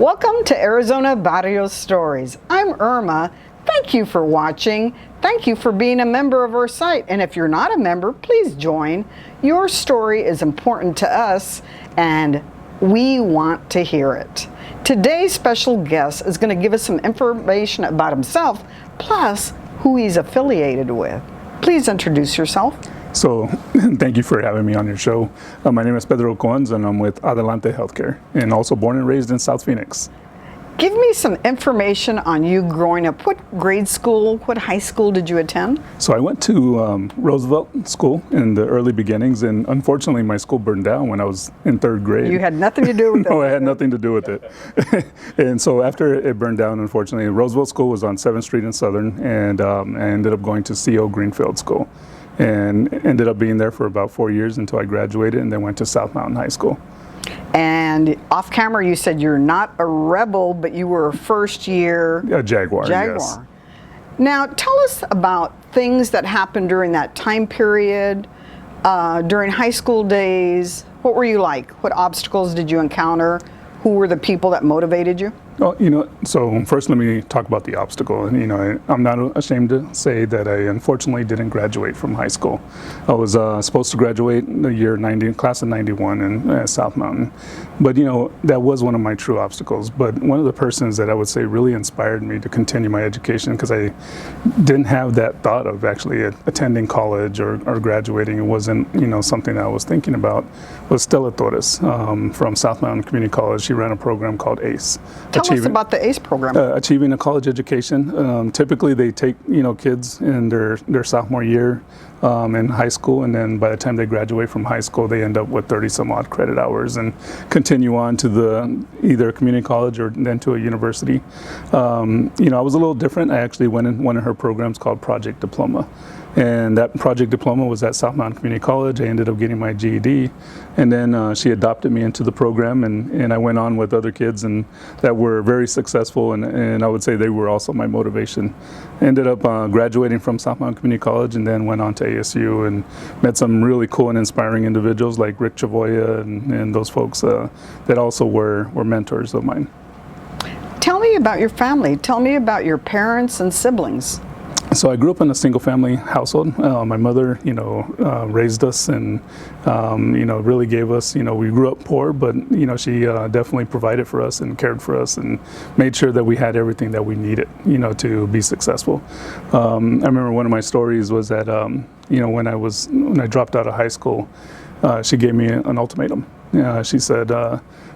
Welcome to Arizona Barrio Stories. I'm Irma. Thank you for watching. Thank you for being a member of our site. And if you're not a member, please join. Your story is important to us and we want to hear it. Today's special guest is going to give us some information about himself, plus who he's affiliated with. Please introduce yourself. So, thank you for having me on your show. My name is Pedro Cons and I'm with Adelante Healthcare and also born and raised in South Phoenix. Give me some information on you growing up. What grade school, what high school did you attend? So I went to Roosevelt School in the early beginnings, and unfortunately my school burned down when I was in third grade. You had nothing to do with it? No, I had nothing to do with it. And so after it burned down, unfortunately, Roosevelt School was on 7th Street in Southern, and I ended up going to C.E.O. Greenfield School. And ended up being there for about 4 years until I graduated, and then went to South Mountain High School. And off camera, you said you're not a rebel, but you were a first year Jaguar. Yes. Now, tell us about things that happened during that time period, during high school days. What were you like? What obstacles did you encounter? Who were the people that motivated you? Well, so first let me talk about the obstacle. And, I'm not ashamed to say that I unfortunately didn't graduate from high school. I was supposed to graduate the year class of 91 in South Mountain. But, that was one of my true obstacles. But one of the persons that I would say really inspired me to continue my education, because I didn't have that thought of actually attending college or graduating. It wasn't, something that I was thinking about, was Stella Torres from South Mountain Community College. She ran a program called A.S.U. Tell us about the A.S.U. program. Achieving a college education. Typically they take kids in their sophomore year in high school, and then by the time they graduate from high school they end up with 30 some odd credit hours and continue on to either a community college or then to a university. I was a little different. I actually went in one of her programs called Project Diploma. And that Project Diploma was at South Mountain Community College. I ended up getting my G.E.D. And then she adopted me into the program, and I went on with other kids and that were very successful, and I would say they were also my motivation. Ended up graduating from South Mountain Community College and then went on to A.S.U. and met some really cool and inspiring individuals like Rick Chavoya and those folks that also were mentors of mine. Tell me about your family. Tell me about your parents and siblings. So I grew up in a single-family household. My mother, raised us and, really gave us, we grew up poor, but, she definitely provided for us and cared for us and made sure that we had everything that we needed, to be successful. I remember one of my stories was that, when I dropped out of high school, she gave me an ultimatum. She said,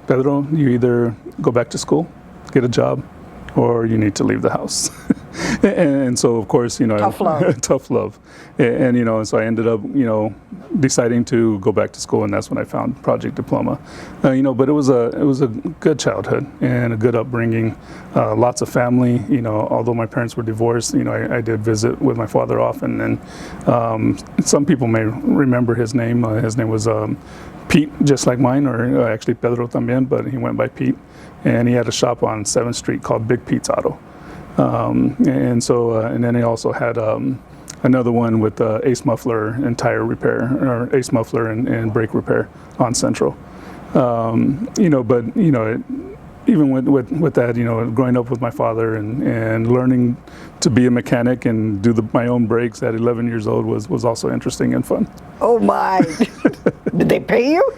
Pedro, you either go back to school, get a job, or you need to leave the house. And so, of course, tough love. Tough love. And so I ended up, deciding to go back to school, and that's when I found Project Diploma. But it was a good childhood and a good upbringing. Lots of family. Although my parents were divorced, I did visit with my father often. And some people may remember his name. His name was Pete, just like mine, or actually Pedro también, but he went by Pete. And he had a shop on 7th Street called Big Pete's Auto. And then he also had another one with Ace Muffler and tire repair, or Ace Muffler and brake repair on Central. Even with that, growing up with my father and learning to be a mechanic and do my own brakes at 11 years old was also interesting and fun. Oh my! Did they pay you?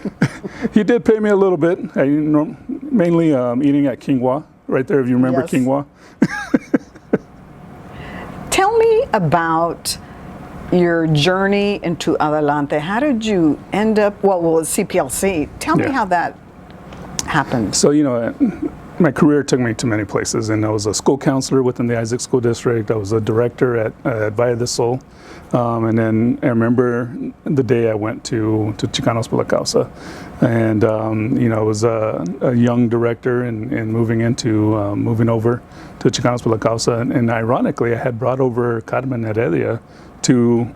He did pay me a little bit. Mainly eating at Quinoa, right there, if you remember. Yes. Quinoa. Tell me about your journey into Adelante. How did you end up, with CPLC? Tell me how that happened. So, my career took me to many places, and I was a school counselor within the Isaac School District. I was a director at A.S.U. And then I remember the day I went to Chicanos por la Causa. And, I was a young director and moving over to Chicanos por la Causa. And ironically, I had brought over Carmen Heredia to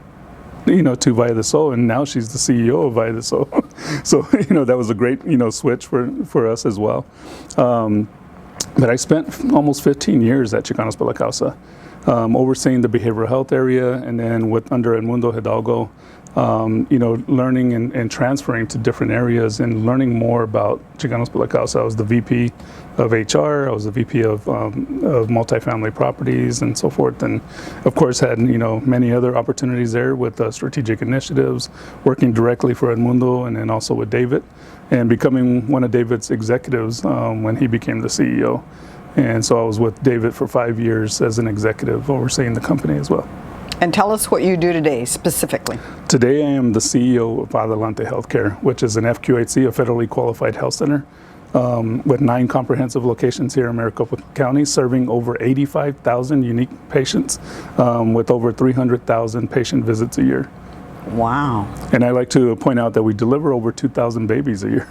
Valle del Sol, and now she's the CEO of Valle del Sol. So, that was a great, switch for us as well. But I spent almost 15 years at Chicanos por la Causa. overseeing the behavioral health area, and then under El Mundo Hidalgo, learning and transferring to different areas and learning more about Chicanos por la Causa. I was the VP of HR, I was the VP of multifamily properties and so forth, and of course had many other opportunities there with strategic initiatives, working directly for El Mundo and then also with David, and becoming one of David's executives when he became the CEO. And so I was with David for 5 years as an executive overseeing the company as well. And tell us what you do today specifically. Today I am the CEO of Adelanté Healthcare, which is an FQHC, a federally qualified health center, with 9 comprehensive locations here in Maricopa County, serving over 85,000 unique patients with over 300,000 patient visits a year. Wow. And I like to point out that we deliver over 2,000 babies a year.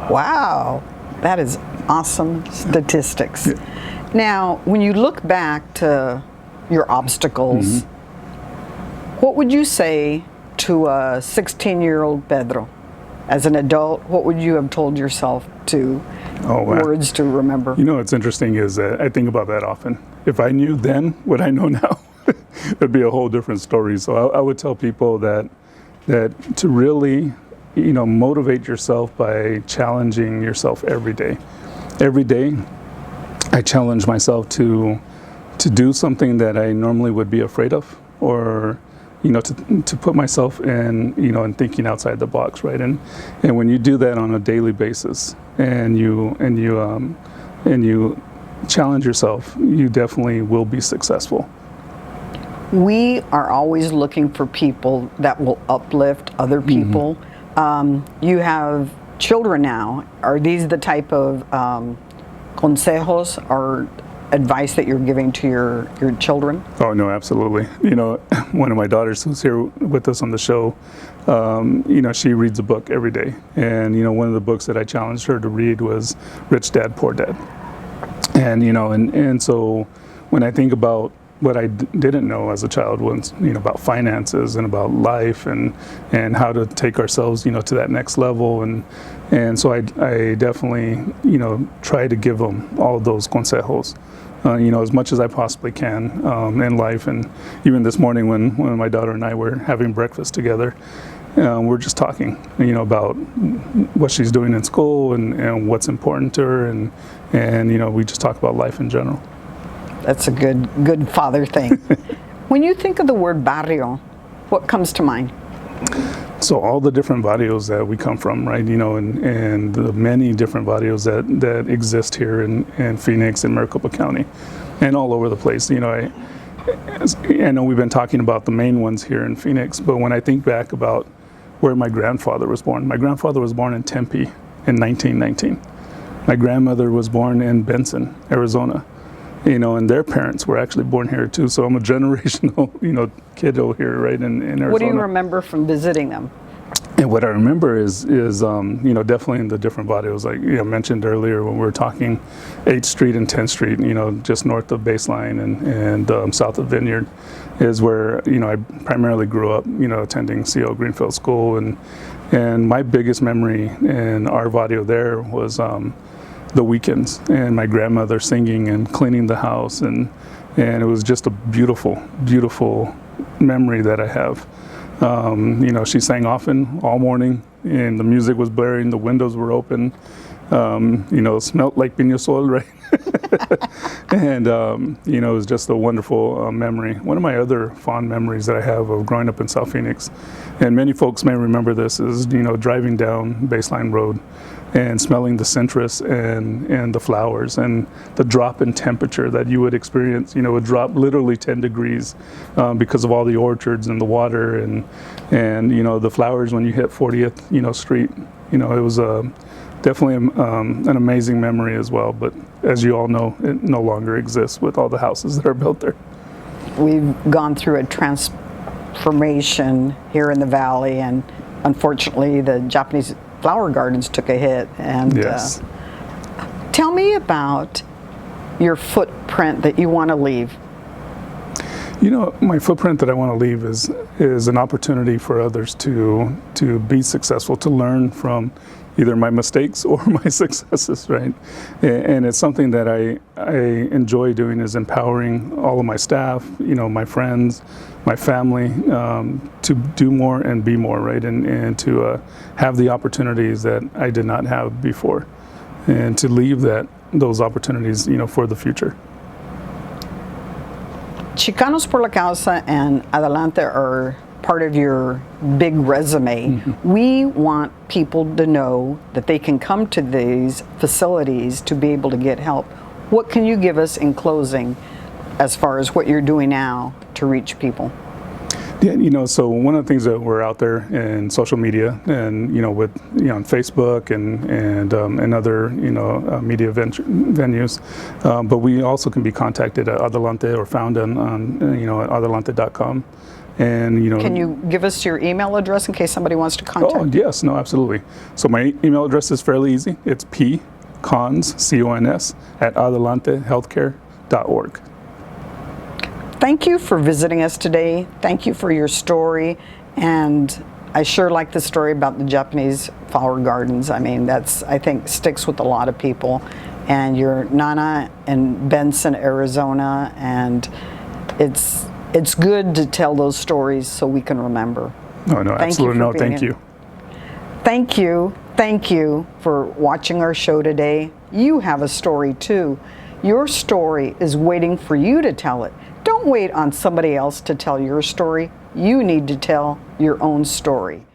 Wow. That is awesome statistics. Yeah. Now, when you look back to your obstacles, what would you say to a 16-year-old Pedro? As an adult, what would you have told yourself to words to remember? What's interesting is that I think about that often. If I knew then what I know now, it'd be a whole different story. So I would tell people that to really motivate yourself by challenging yourself every day. Every day, I challenge myself to do something that I normally would be afraid of, or to put myself in in thinking outside the box, right? And when you do that on a daily basis, and you challenge yourself, you definitely will be successful. We are always looking for people that will uplift other people. You have children now. Are these the type of consejos or advice that you're giving to your children? Oh, no, absolutely. One of my daughters who's here with us on the show, she reads a book every day. And, one of the books that I challenged her to read was Rich Dad, Poor Dad. And, and so when I think about what I didn't know as a child was, about finances and about life and how to take ourselves, to that next level. And so I definitely, try to give them all those consejos, as much as I possibly can in life. And even this morning when my daughter and I were having breakfast together, we're just talking, about what she's doing in school and what's important to her. And we just talk about life in general. That's a good father thing. When you think of the word barrio, what comes to mind? So all the different barrios that we come from, right? And the many different barrios that exist here in Phoenix and Maricopa County, and all over the place. I know we've been talking about the main ones here in Phoenix, but when I think back about where my grandfather was born in Tempe in 1919. My grandmother was born in Benson, Arizona. And their parents were actually born here too. So I'm a generational, kiddo here, right, in Arizona. What do you remember from visiting them? And what I remember is definitely in the different barrios, like mentioned earlier when we were talking 8th Street and 10th Street, just north of Baseline and south of Vineyard, is where I primarily grew up, attending C.O. Greenfield School, and my biggest memory in our barrio there was the weekends and my grandmother singing and cleaning the house, and it was just a beautiful memory that I have. She sang often all morning, and the music was blaring, the windows were open, smelled like piña sol, right? And it was just a wonderful memory. One of my other fond memories that I have of growing up in South Phoenix, and many folks may remember this, is driving down Baseline Road and smelling the citrus and the flowers, and the drop in temperature that you would experience, would drop literally 10 degrees because of all the orchards and the water and the flowers when you hit 40th, Street. It was definitely an amazing memory as well, but as you all know, it no longer exists with all the houses that are built there. We've gone through a transformation here in the valley, and unfortunately the Japanese flower gardens took a hit. And yes. Tell me about your footprint that you want to leave. My footprint that I want to leave is an opportunity for others to be successful, to learn from either my mistakes or my successes, right? And it's something that I enjoy doing, is empowering all of my staff, my friends, my family, to do more and be more, right? And to have the opportunities that I did not have before, and to leave those opportunities, for the future. Chicanos por la Causa and Adelante are part of your big resume. Mm-hmm. We want people to know that they can come to these facilities to be able to get help. What can you give us in closing as far as what you're doing now to reach people? Yeah, so one of the things that we're out there in social media, and with on Facebook and other media venues, but we also can be contacted at Adelante or found on at adelante.com. And can you give us your email address in case somebody wants to contact you? Oh yes, no, absolutely. So my email address is fairly easy. It's Cons, C-O-N-S, at AdelanteHealthcare.org. Thank you for visiting us today. Thank you for your story. And I sure like the story about the Japanese flower gardens. I mean, that's, I think, sticks with a lot of people. And your Nana in Benson, Arizona. And it's good to tell those stories so we can remember. No, absolutely no, thank you. Thank you. Thank you for watching our show today. You have a story too. Your story is waiting for you to tell it. Don't wait on somebody else to tell your story. You need to tell your own story.